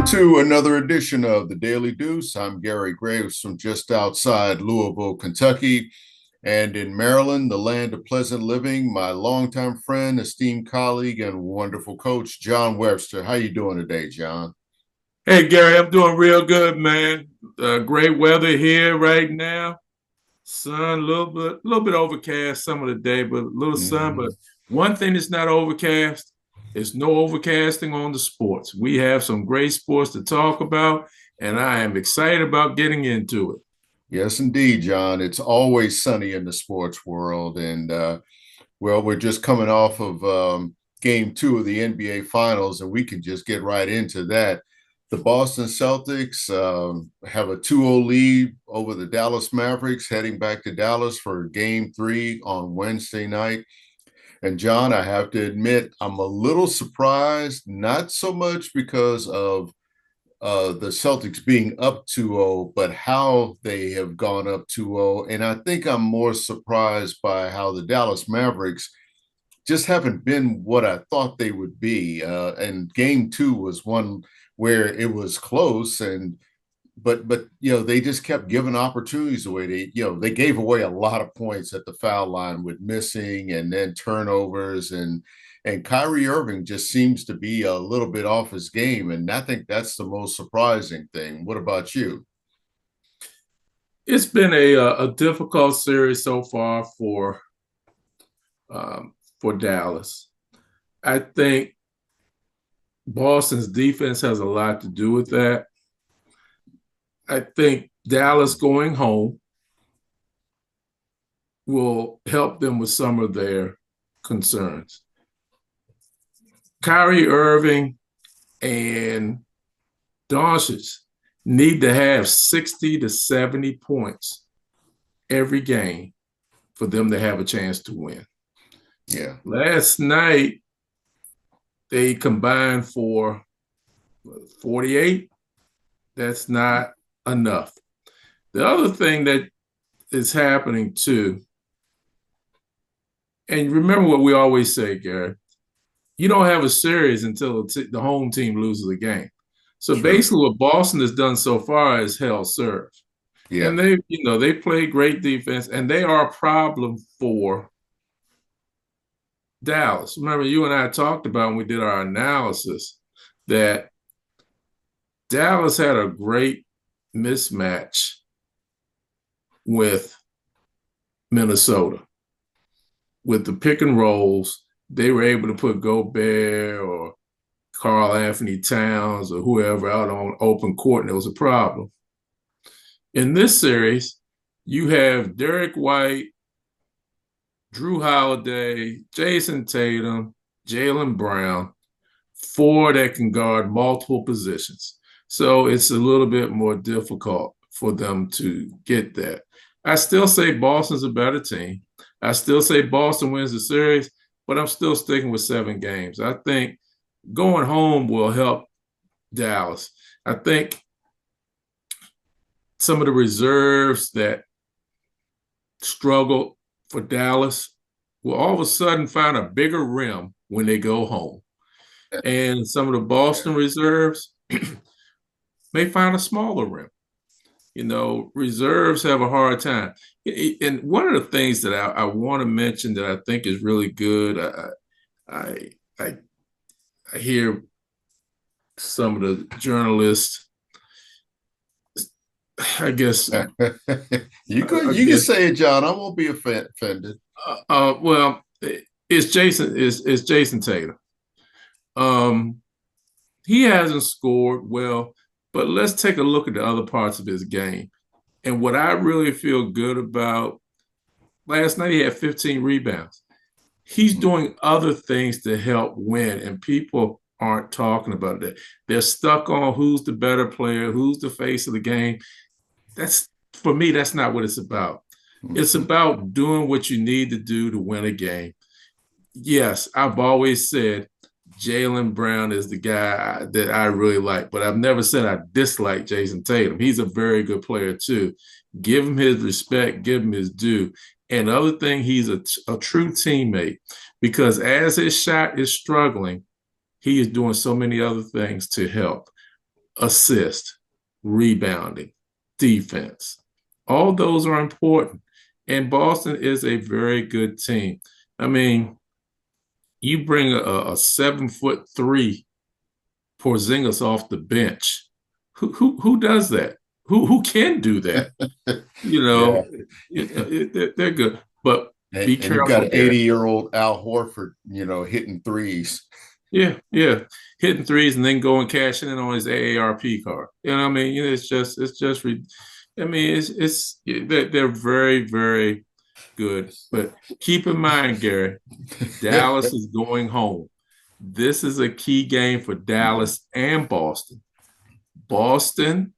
Welcome to another edition of the Daily Deuce. I'm Gary Graves from just outside Louisville, Kentucky. And in Maryland, the land of pleasant living, my longtime friend, esteemed colleague, and wonderful coach, John Webster. How you doing today, John? Hey Gary, I'm doing real good, man. Great weather here right now. Sun, a little bit overcast some of the day, but a little sun. But Mhm. one thing that's not overcast is no overcasting on the sports. We have some great sports to talk about, and I am excited about getting into it. Yes, indeed, John. It's always sunny in the sports world. And we're just coming off of game two of the NBA Finals, and we can just get right into that. The Boston Celtics have a 2-0 lead over the Dallas Mavericks, heading back to Dallas for game three on Wednesday night. And John, I have to admit, I'm a little surprised, not so much because of the Celtics being up 2-0, but how they have gone up 2-0. And I think I'm more surprised by how the Dallas Mavericks just haven't been what I thought they would be. And game two was one where it was close, and but they just kept giving opportunities away. They gave away a lot of points at the foul line with missing and then turnovers, and Kyrie Irving just seems to be a little bit off his game, and I think that's the most surprising thing. What about you? It's been a difficult series so far for Dallas. I think Boston's defense has a lot to do with that. I think Dallas going home will help them with some of their concerns. Kyrie Irving and Doncic need to have 60 to 70 points every game for them to have a chance to win. Yeah. Last night, they combined for 48. That's not enough. The other thing that is happening too, and remember what we always say, Gary, you don't have a series until the home team loses a game. So True. basically, what Boston has done so far is held serve, Yeah. and they play great defense, and they are a problem for Dallas. Remember, you and I talked about when we did our analysis that Dallas had a great mismatch with Minnesota with the pick and rolls. They were able to put Gobert or Carl Anthony Towns or whoever out on open court, and it was a problem. In this series, you have Derek White, Drew Holiday, Jason Tatum, Jaylen Brown, four that can guard multiple positions. So it's a little bit more difficult for them to get that. I still say Boston's a better team. I still say Boston wins the series, but I'm still sticking with 7 games. I think going home will help Dallas. I think some of the reserves that struggled for Dallas will all of a sudden find a bigger rim when they go home. And some of the Boston reserves may find a smaller rim. Reserves have a hard time. And one of the things that I want to mention that I think is really good, I, I, I hear some of the journalists, I guess, You can say it, John. I won't be offended. well, it's Jason Tatum. Um, he hasn't scored well, but let's take a look at the other parts of his game. And what I really feel good about last night, he had 15 rebounds. He's doing other things to help win, and people aren't talking about that. They're stuck on who's the better player, who's the face of the game. That's for me, that's not what it's about. It's about doing what you need to do to win a game. Yes, I've always said Jaylen Brown is the guy that I really like, but I've never said I dislike Jason Tatum. He's a very good player too. Give him his respect, give him his due. And the other thing, he's a true teammate because as his shot is struggling, he is doing so many other things to help. assist, rebounding, defense. All those are important. And Boston is a very good team. I mean, you bring a 7'3" Porzingis off the bench. Who does that? Who can do that? You Yeah. know, they're good. But be And you've got careful, an Gary. 80-year-old Al Horford, hitting threes. Yeah, yeah, hitting threes and then going cashing in on his AARP card. You know what I mean? I mean, they're very, very good. But keep in mind, Gary, Dallas is going home. This is a key game for Dallas and Boston. Boston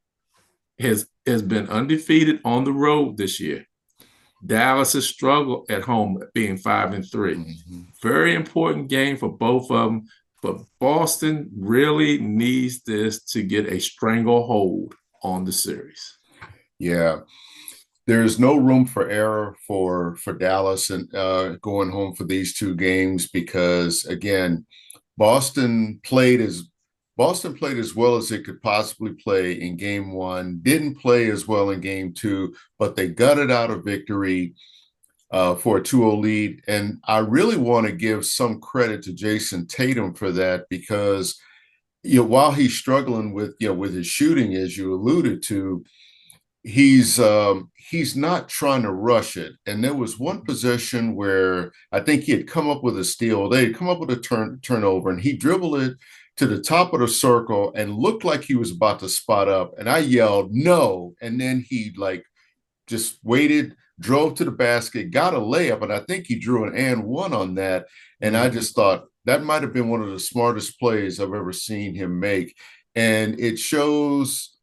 has been undefeated on the road this year. Dallas has struggled at home being 5-3. Mhm. Very important game for both of them. But Boston really needs this to get a stranglehold on the series. Yeah. There's no room for error for Dallas and going home for these two games because again, Boston played as Boston played as well as it could possibly play in game one, didn't play as well in game two, but they gutted out a victory for a 2-0 lead. And I really want to give some credit to Jason Tatum for that because while he's struggling with with his shooting, as you alluded to, he's not trying to rush it. And there was one possession where I think he had come up with a steal. They had come up with a turnover, and he dribbled it to the top of the circle and looked like he was about to spot up. And I yelled, "No!" And then he like just waited, drove to the basket, got a layup, and I think he drew an and one on that. And I Mhm. just thought that might have been one of the smartest plays I've ever seen him make. And it shows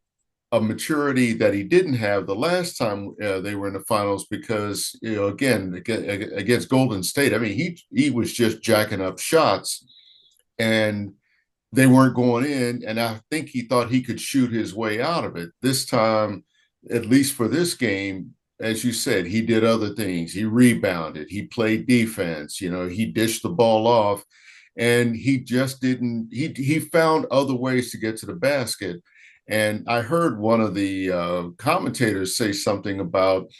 a maturity that he didn't have the last time they were in the finals because again against Golden State, I mean he was just jacking up shots and they weren't going in, and I think he thought he could shoot his way out of it. This time, at least for this game, as you said, he did other things. He rebounded, he played defense, he dished the ball off, and he just didn't. He found other ways to get to the basket. And I heard one of the commentators say something about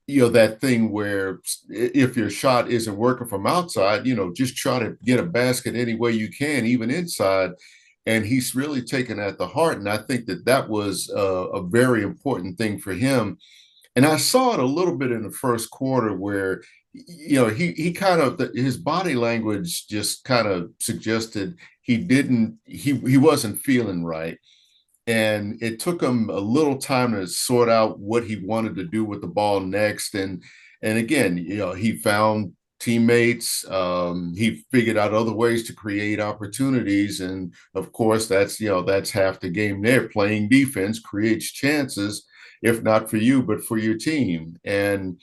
that thing where if your shot isn't working from outside, just try to get a basket any way you can, even inside. And he's really taken at the heart. And I think that was a very important thing for him. And I saw it a little bit in the first quarter where, he kind of, his body language just kind of suggested he wasn't feeling right, and it took him a little time to sort out what he wanted to do with the ball next. And again, he found teammates. He figured out other ways to create opportunities, and of course, that's half the game. There, playing defense creates chances, if not for you, but for your team. And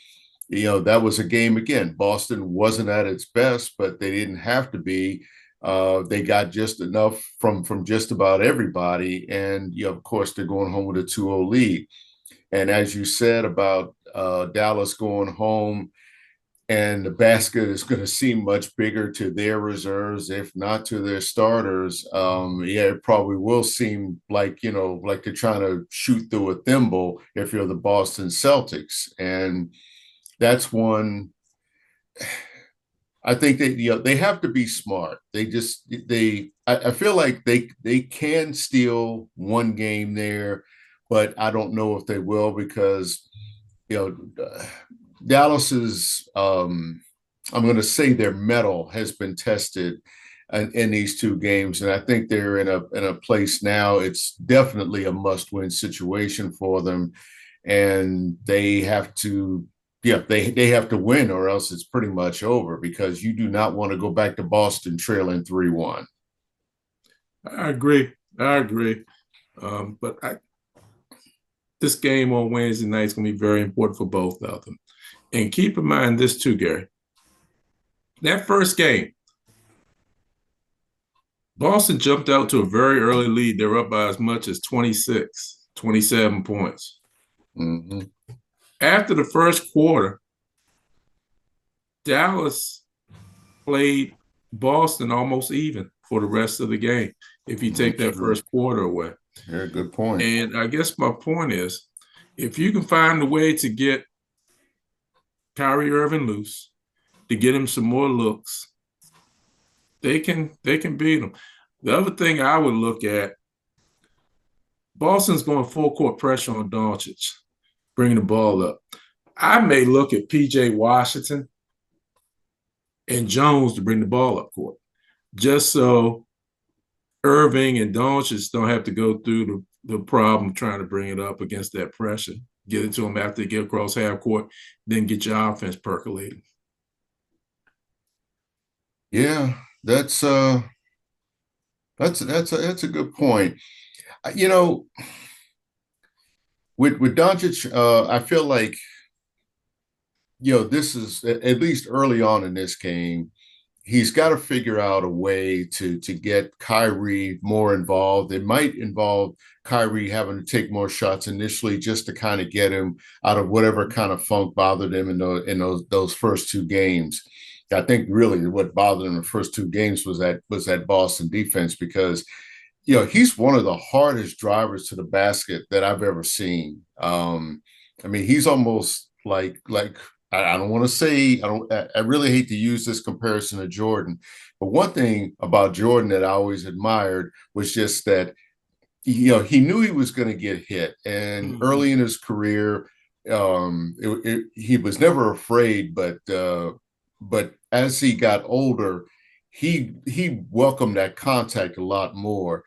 that was a game again. Boston wasn't at its best, but they didn't have to be. They got just enough from just about everybody, and of course, they're going home with a 2-0 lead. And as you said about Dallas going home, and the basket is going to seem much bigger to their reserves, if not to their starters. Yeah, it probably will seem like like they're trying to shoot through a thimble if you're the Boston Celtics, and that's one. I think they have to be smart. I feel like they can steal one game there, but I don't know if they will because you know Dallas's I'm going to say their mettle has been tested in these two games, and I think they're in a place now. It's definitely a must-win situation for them, and they have to they have to win or else it's pretty much over because you do not want to go back to Boston trailing 3-1. I agree. I agree. But this game on Wednesday night is going to be very important for both of them. And keep in mind this too, Gary. That first game, Boston jumped out to a very early lead. They're up by as much as 26, 27 points. Mm-hmm. After the first quarter, Dallas played Boston almost even for the rest of the game if you take that True. first quarter away. Yeah, good point. And I guess my point is, if you can find a way to get Kyrie Irving loose, to get him some more looks, they can beat him. The other thing I would look at, Boston's going full court pressure on Doncic, bringing the ball up. I may look at PJ Washington and Jones to bring the ball up court, just so Irving and Doncic don't have to go through the problem trying to bring it up against that pressure. Get it to them after they get across half court, then get your offense percolating. Yeah, that's a good point. You know, with Doncic, I feel like this is at least early on in this game. He's got to figure out a way to get Kyrie more involved. It might involve Kyrie having to take more shots initially just to kind of get him out of whatever kind of funk bothered him in those first two games. I think really what bothered him in the first two games was that Boston defense because he's one of the hardest drivers to the basket that I've ever seen. I mean, he's almost like I don't want to say I really hate to use this comparison to Jordan, but one thing about Jordan that I always admired was just that he knew he was going to get hit, and Mm-hmm. early in his career, he was never afraid. But as he got older, he welcomed that contact a lot more.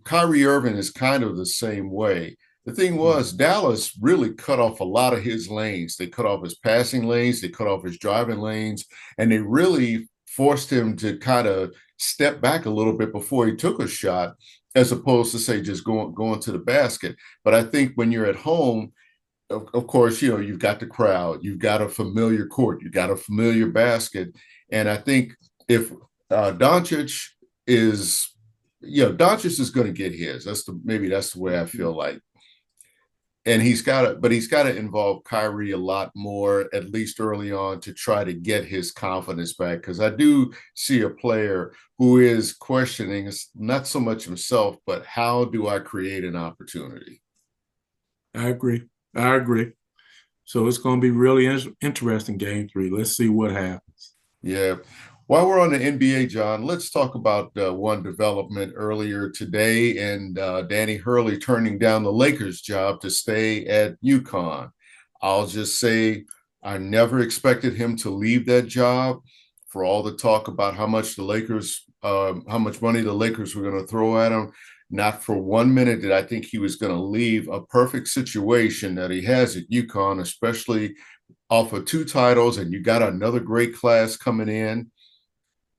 Kyrie Irving is kind of the same way. The thing was, Dallas really cut off a lot of his lanes. They cut off his passing lanes, they cut off his driving lanes, and they really forced him to kind of step back a little bit before he took a shot, as opposed to say just going to the basket. But I think when you're at home, of course, you've got the crowd, you've got a familiar court, you've got a familiar basket, and I think if Doncic is, Doncic is going to get his. That's the way I feel like, and he's got to involve Kyrie a lot more, at least early on, to try to get his confidence back. Because I do see a player who is questioning not so much himself, but how do I create an opportunity? I agree. I agree. So it's going to be really interesting game three. Let's see what happens. Yeah. While we're on the NBA, John, let's talk about one development earlier today and Danny Hurley turning down the Lakers job to stay at UConn. I'll just say I never expected him to leave that job for all the talk about how much money the Lakers were going to throw at him. Not for 1 minute did I think he was going to leave a perfect situation that he has at UConn, especially off of two titles, and you got another great class coming in,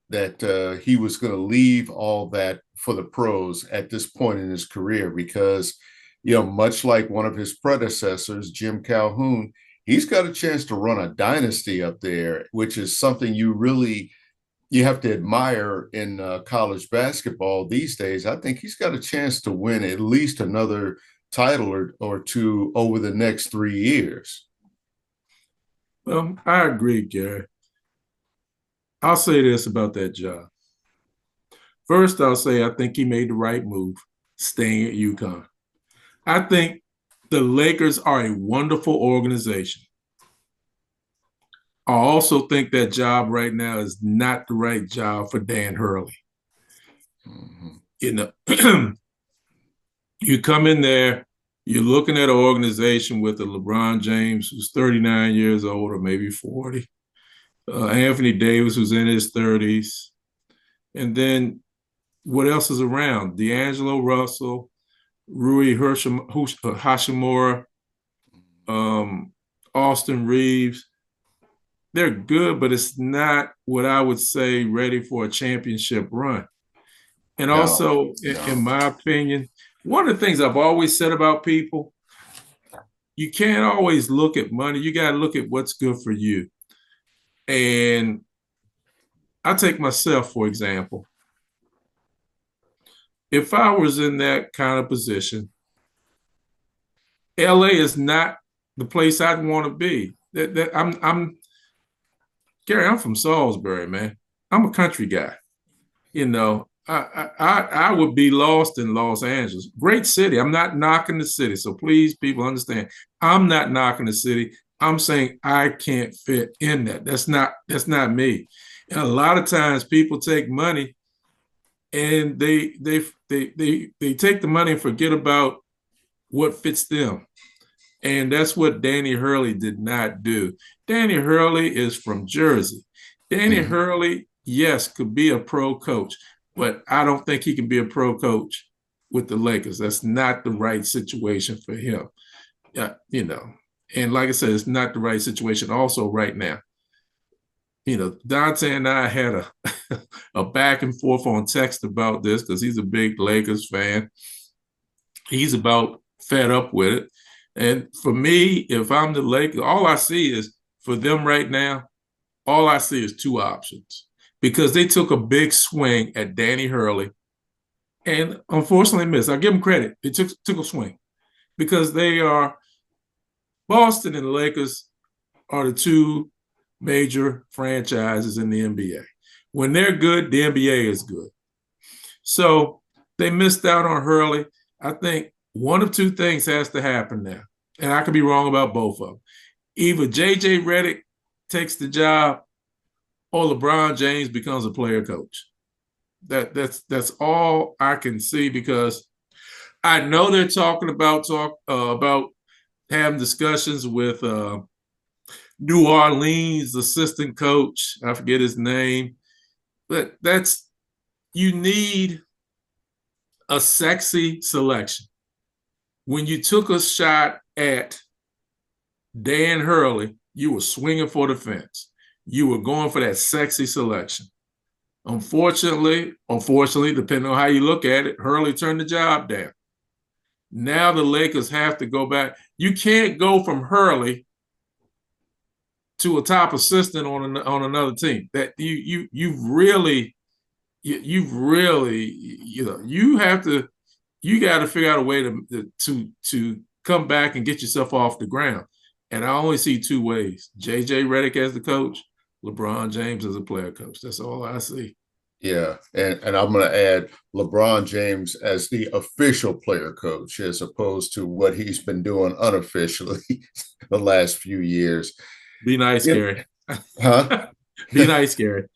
that he was going to leave all that for the pros at this point in his career because, much like one of his predecessors, Jim Calhoun, he's got a chance to run a dynasty up there, which is something you have to admire in college basketball these days. I think he's got a chance to win at least another title or two over the next 3 years. Well, I agree, Gary. I'll say this about that job. First, I'll say I think he made the right move staying at UConn. I think the Lakers are a wonderful organization. I also think that job right now is not the right job for Dan Hurley. Mm-hmm. You know, you come in there, you're looking at an organization with a LeBron James who's 39 years old or maybe 40, Anthony Davis who's in his 30s, and then what else is around? D'Angelo Russell, Rui Hashimura, um, Austin Reeves. They're good, but it's not what I would say ready for a championship run. And No, also, in no. my opinion, one of the things I've always said about people, you can't always look at money. You got to look at what's good for you. And I take myself, for example. If I was in that kind of position, LA is not the place I'd want to be. I'm Gary, I'm from Salisbury, man. I'm a country guy. I would be lost in Los Angeles. Great city. I'm not knocking the city. So please, people understand. I'm not knocking the city. I'm saying I can't fit in that. That's not me. And a lot of times people take money and they take the money and forget about what fits them. And that's what Danny Hurley did not do. Danny Hurley is from Jersey. Danny Mhm. Hurley, yes, could be a pro coach, but I don't think he can be a pro coach with the Lakers. That's not the right situation for him. Yeah. And like I said, it's not the right situation also right now. Dante and I had a back and forth on text about this because he's a big Lakers fan. He's about fed up with it. And for me, if I'm the Lakers, all I see is for them right now, all I see is two options because they took a big swing at Danny Hurley and unfortunately missed. I give them credit. They took a swing because they are Boston and the Lakers are the two major franchises in the NBA. When they're good, the NBA is good. So they missed out on Hurley. I think one of two things has to happen now, and I could be wrong about both of them. Either JJ Redick takes the job, or LeBron James becomes a player coach. That's all I can see because I know they're talking about having discussions with New Orleans assistant coach. I forget his name, but that's you need a sexy selection. When you took a shot at Dan Hurley, you were swinging for the fence. You were going for that sexy selection. Unfortunately, depending on how you look at it, Hurley turned the job down. Now the Lakers have to go back. You can't go from Hurley to a top assistant on another team. That you've really you have to you got to figure out a way to come back and get yourself off the ground. And I only see two ways: JJ Redick as the coach, LeBron James as a player coach. That's all I see. Yeah, and I'm going to add LeBron James as the official player coach as opposed to what he's been doing unofficially the last few years. Be nice, Yeah, Gary. huh? Be nice, Gary.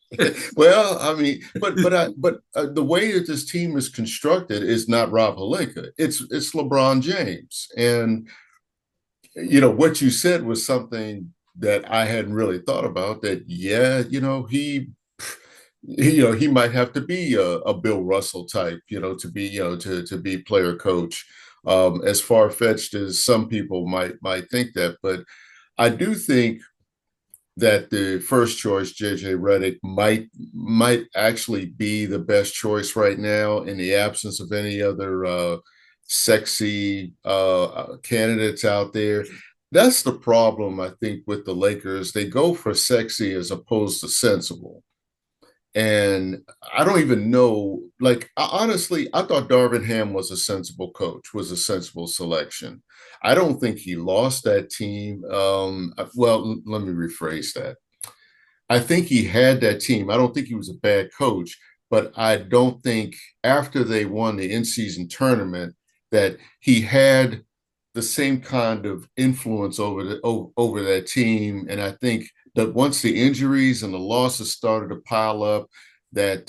Well, I mean, but the way that this team is constructed is not Rob Pelinka. It's LeBron James, and what you said was something that I hadn't really thought about. That yeah, he might have to be a Bill Russell type, to be to be player coach. As far fetched as some people might think that, but I do think that the first choice, JJ Redick, might actually be the best choice right now in the absence of any other sexy candidates out there. That's the problem, I think, with the Lakers. They go for sexy as opposed to sensible. And I don't even know, like, honestly, I thought Darvin Ham was a sensible coach, was a sensible selection. I don't think he lost that team. Well, let me rephrase that. I think he had that team. I don't think he was a bad coach, but I don't think after they won the in-season tournament that he had the same kind of influence over that team. And I think that once the injuries and the losses started to pile up, that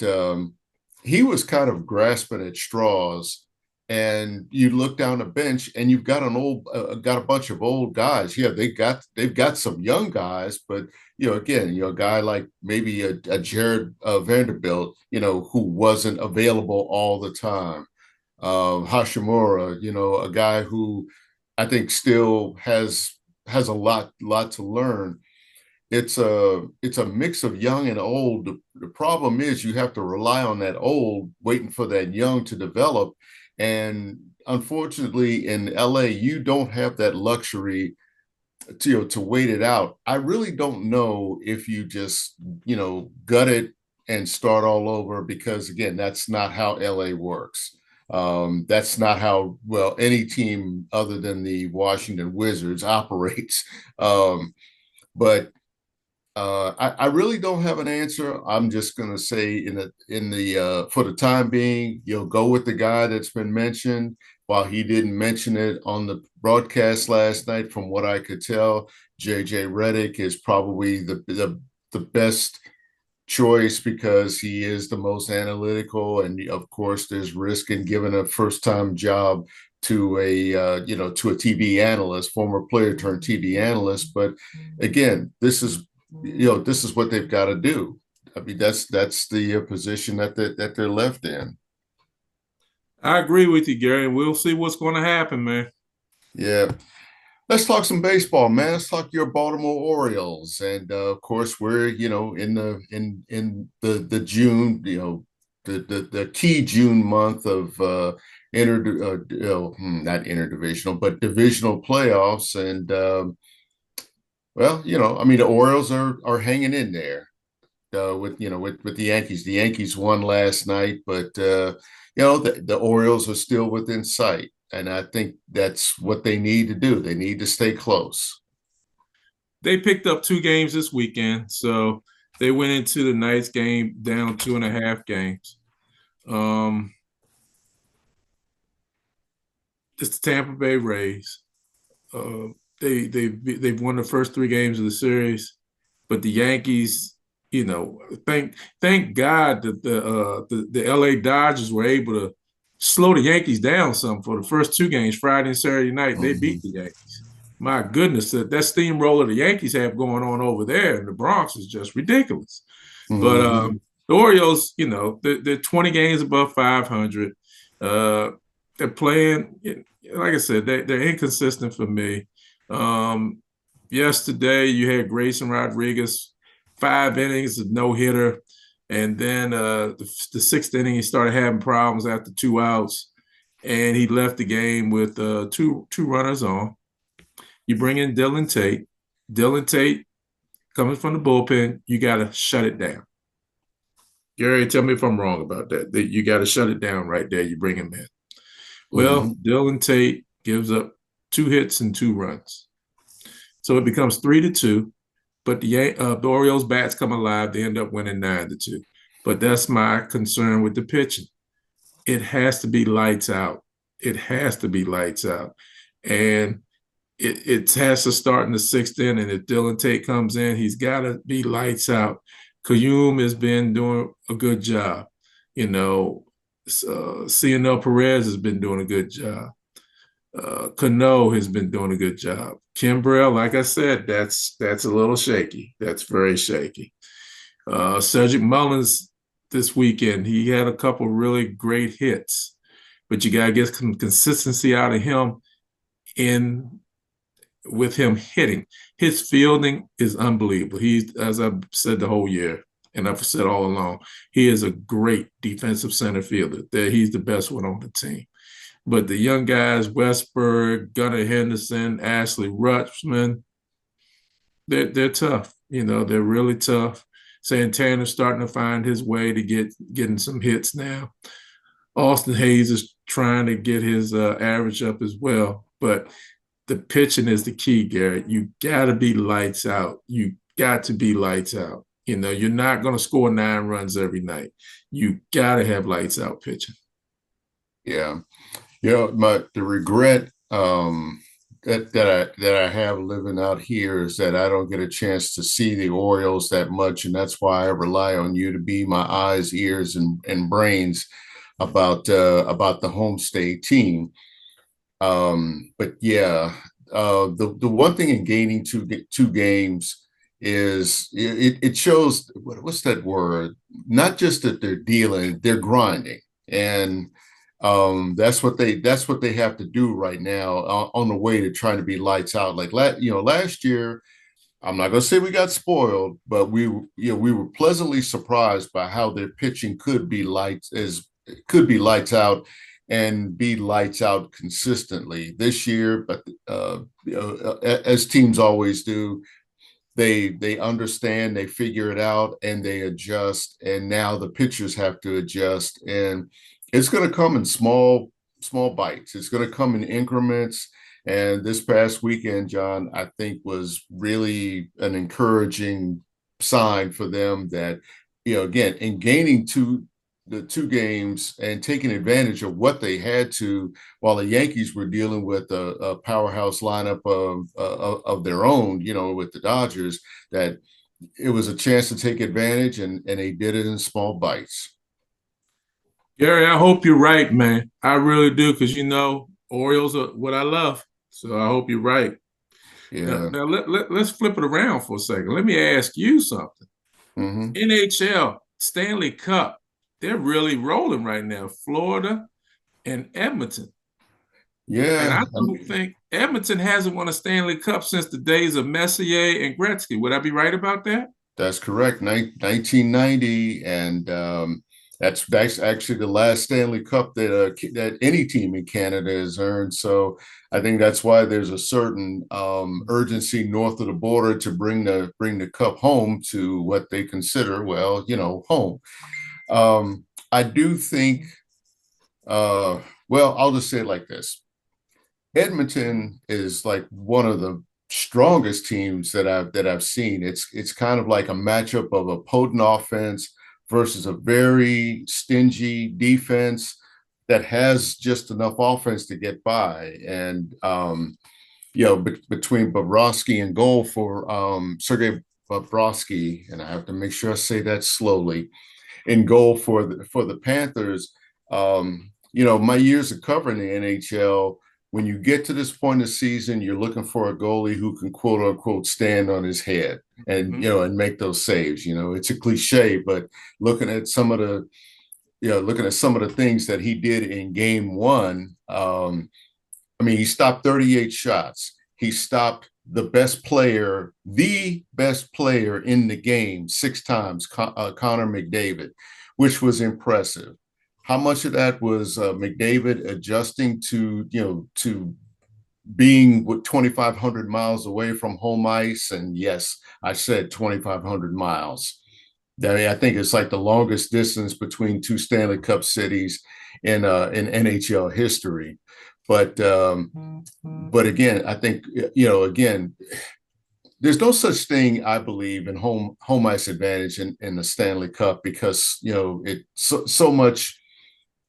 he was kind of grasping at straws. And you look down the bench, and you've got got a bunch of old guys. Yeah, they've got some young guys, but again, a guy like maybe a Jared Vanderbilt, who wasn't available all the time. Hashimura, a guy who I think still has a lot to learn. It's a mix of young and old. The problem is you have to rely on that old, waiting for that young to develop. And unfortunately, in LA, you don't have that luxury to wait it out. I really don't know if you just gut it and start all over, because again, that's not how LA works. That's not how well any team other than the Washington Wizards operates. But I really don't have an answer. I'm just going to say in the for the time being, you'll go with the guy that's been mentioned. While he didn't mention it on the broadcast last night, from what I could tell, JJ Redick is probably the best choice because he is the most analytical, and of course, there's risk in giving a first time job to a TV analyst, former player turned TV analyst. But again, this is what they've got to do. I mean, that's the position that they're left in. I agree with you, Gary. We'll see what's going to happen, man. Yeah. Let's talk some baseball, man. Let's talk your Baltimore Orioles, and of course, we're in the June, the key June month of not interdivisional, but divisional playoffs, and well, I mean, the Orioles are hanging in there with the Yankees. The Yankees won last night, but the Orioles are still within sight, and I think that's what they need to do. They need to stay close. They picked up 2 games this weekend, so they went into the night's game down 2.5 games. Um, it's the Tampa Bay Rays. Uh, they've won the first 3 games of the series, but the Yankees, thank God that the LA Dodgers were able to slow the Yankees down some for the first 2 games, Friday and Saturday night. They beat the Yankees. My goodness, that steamroller the Yankees have going on over there in the Bronx is just ridiculous. But the Orioles, they're 20 games above 500. They're playing, like I said, they're inconsistent for me. Yesterday, you had Grayson Rodriguez, 5 innings of no hitter. And then the 6th inning, he started having problems after 2 outs. And he left the game with two runners on. You bring in Dylan Tate. Dylan Tate coming from the bullpen, you got to shut it down. Gary, tell me if I'm wrong about that. You got to shut it down right there. You bring him in. Well, Dylan Tate gives up 2 hits and 2 runs. So it becomes 3-2. But the Orioles bats come alive. They end up winning 9-2. But that's my concern with the pitching. It has to be lights out. It has to be lights out. And it has to start in the 6th inning. If Dylan Tate comes in, he's got to be lights out. Kayum has been doing a good job. Cionel Perez has been doing a good job. Cano has been doing a good job. Kimbrell, like I said, that's a little shaky. That's very shaky. Cedric Mullins this weekend, he had a couple really great hits, but you got to get some consistency out of him with him hitting. His fielding is unbelievable. He's, as I've said the whole year, and I've said all along, he is a great defensive center fielder. He's the best one on the team. But the young guys, Westberg, Gunnar Henderson, Ashley Rutschman, they're tough. They're really tough. Santana's starting to find his way to getting some hits now. Austin Hayes is trying to get his average up as well. But the pitching is the key, Garrett. You got to be lights out. You got to be lights out. You're not going to score 9 runs every night. You got to have lights out pitching. Yeah. The regret that I have living out here is that I don't get a chance to see the Orioles that much, and that's why I rely on you to be my eyes, ears, and brains about the home state team. But yeah, the one thing in gaining two games is it shows what's that word? Not just that they're grinding, and that's what they have to do right now on the way to trying to be lights out. Like last year, I'm not going to say we got spoiled, but we were pleasantly surprised by how their pitching could be lights out and be lights out consistently this year. But as teams always do, they understand, they figure it out, and they adjust. And now the pitchers have to adjust, and it's going to come in small bites. It's going to come in increments. And this past weekend, John, I think was really an encouraging sign for them that, again, in gaining the two games and taking advantage of what they had to while the Yankees were dealing with a powerhouse lineup of their own, with the Dodgers, that it was a chance to take advantage, and they did it in small bites. Gary, I hope you're right, man. I really do, because Orioles are what I love. So I hope you're right. Now, Yeah. now let's flip it around for a second. Let me ask you something. Hmm. NHL, Stanley Cup, they're really rolling right now. Florida and Edmonton. And Yeah. I don't think Edmonton hasn't won a Stanley Cup since the days of Messier and Gretzky. Would I be right about that? That's correct. 1990, and that's actually the last Stanley Cup that any team in Canada has earned. So I think that's why there's a certain urgency north of the border to bring the cup home to what they consider, well, home. I do think. Well, I'll just say it like this: Edmonton is like one of the strongest teams that I've seen. It's kind of like a matchup of a potent offense versus a very stingy defense that has just enough offense to get by. And between Bobrovsky and goal for Sergei Bobrovsky, and I have to make sure I say that slowly, in goal for the Panthers. My years of covering the NHL, when you get to this point of the season, you're looking for a goalie who can quote unquote stand on his head and Mhm. and make those saves. It's a cliche, but looking at some of the things that he did in game one, I mean, he stopped 38 shots. He stopped the best player in the game six times, Connor McDavid, which was impressive. How much of that was McDavid adjusting to being 2,500 miles away from home ice? And yes, I said 2,500 miles. I mean, I think it's like the longest distance between two Stanley Cup cities in NHL history. But again, I think again, there's no such thing, I believe, in home ice advantage in the Stanley Cup, because it so much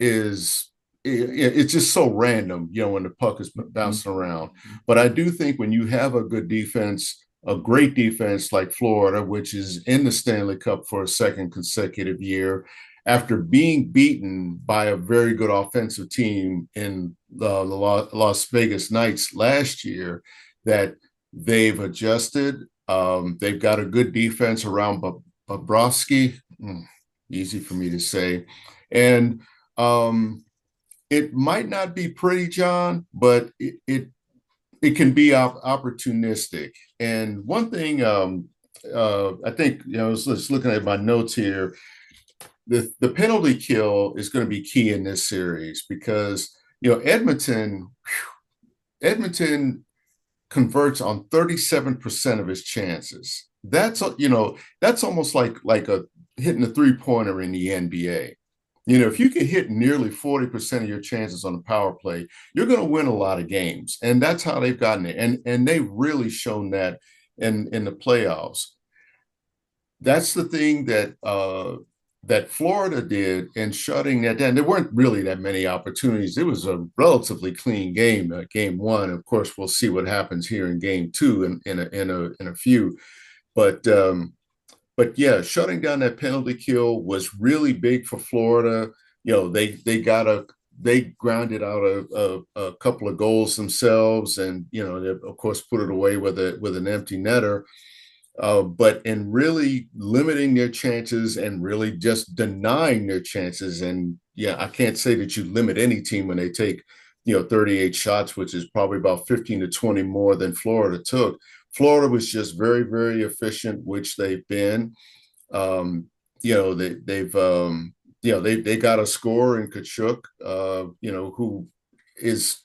is it's just so random, when the puck is bouncing around. But I do think when you have a good defense, a great defense like Florida, which is in the Stanley Cup for a second consecutive year, after being beaten by a very good offensive team in the Las Vegas Knights last year, that they've adjusted. They've got a good defense around Bobrovsky. Easy for me to say. And it might not be pretty, John, but it can be opportunistic. And one thing, I think, I was just looking at my notes here. The penalty kill is going to be key in this series, because Edmonton converts on 37% of his chances. That's almost like a hitting a three-pointer in the NBA. If you can hit nearly 40% of your chances on the power play, you're going to win a lot of games. And that's how they've gotten it. And they've really shown that in the playoffs. That's the thing that Florida did in shutting that down. There weren't really that many opportunities. It was a relatively clean game, game one. Of course, we'll see what happens here in game two in a few. But yeah, shutting down that penalty kill was really big for Florida. They grounded out a couple of goals themselves, and they, of course, put it away with an empty netter. But in really limiting their chances and really just denying their chances. And yeah, I can't say that you limit any team when they take 38 shots, which is probably about 15 to 20 more than Florida took. Florida was just very, very efficient, which they've been. They got a scorer in Kachuk, who is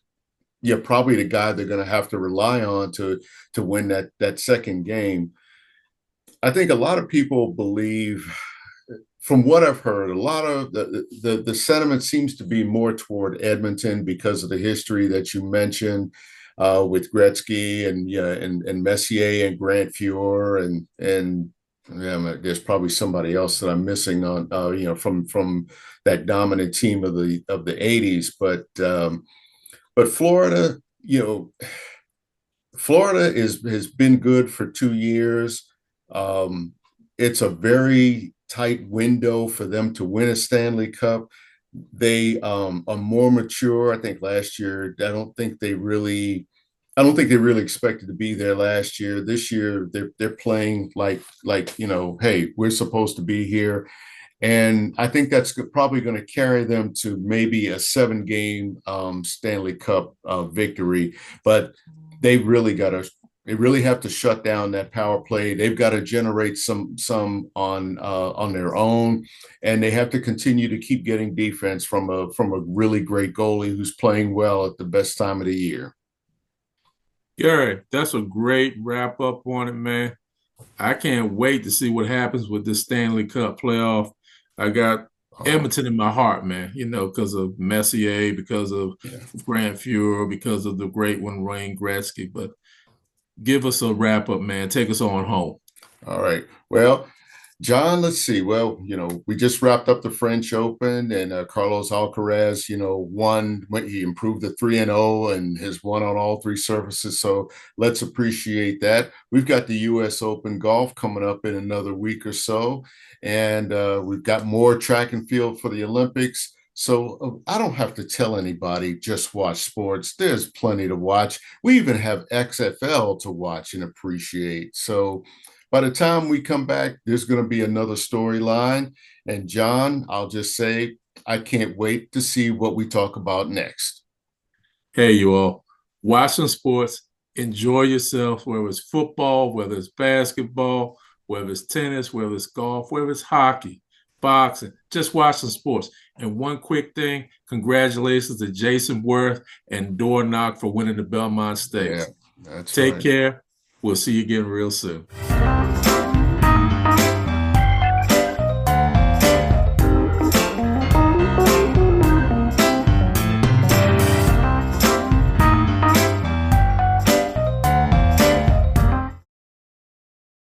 probably the guy they're going to have to rely on to win that second game. I think a lot of people believe, from what I've heard, a lot of the sentiment seems to be more toward Edmonton because of the history that you mentioned, with Gretzky and Messier and Grant Fuhr and Yeah, there's probably somebody else that I'm missing on, from that dominant team of the '80s. But Florida, Florida has been good for 2 years. Um, it's a very tight window for them to win a Stanley Cup. They are more mature. I think last year, I don't think they really expected to be there last year. This year, they're playing like hey, we're supposed to be here, and I think that's probably going to carry them to maybe a 7 game Stanley Cup victory. But they really got to. They really have to shut down that power play. They've got to generate some on their own, and they have to continue to keep getting defense from a really great goalie who's playing well at the best time of the year. Gary, that's a great wrap up on it, man. I can't wait to see what happens with this Stanley Cup playoff. I got Oh, Edmonton in my heart, man, because of Messier, because of yeah. Grant Fuhrer, because of the great one, Wayne Gretzky. But give us a wrap up, man. Take us on home. All right. Well, John, let's see. Well, we just wrapped up the French Open, and Carlos Alcaraz, won. He improved to 3-0 and has won on all three surfaces. So let's appreciate that. We've got the U.S. Open golf coming up in another week or so, and we've got more track and field for the Olympics. So I don't have to tell anybody just watch sports. There's plenty to watch. We even have XFL to watch and appreciate. So by the time we come back, there's going to be another storyline. And John, I'll just say, I can't wait to see what we talk about next. Hey, you all, watch some sports, enjoy yourself, whether it's football, whether it's basketball, whether it's tennis, whether it's golf, whether it's hockey, boxing, just watch some sports. And one quick thing, congratulations to Jason Worth and Door Knock for winning the Belmont Yeah, Stakes. that's Take right. care. We'll see you again real soon.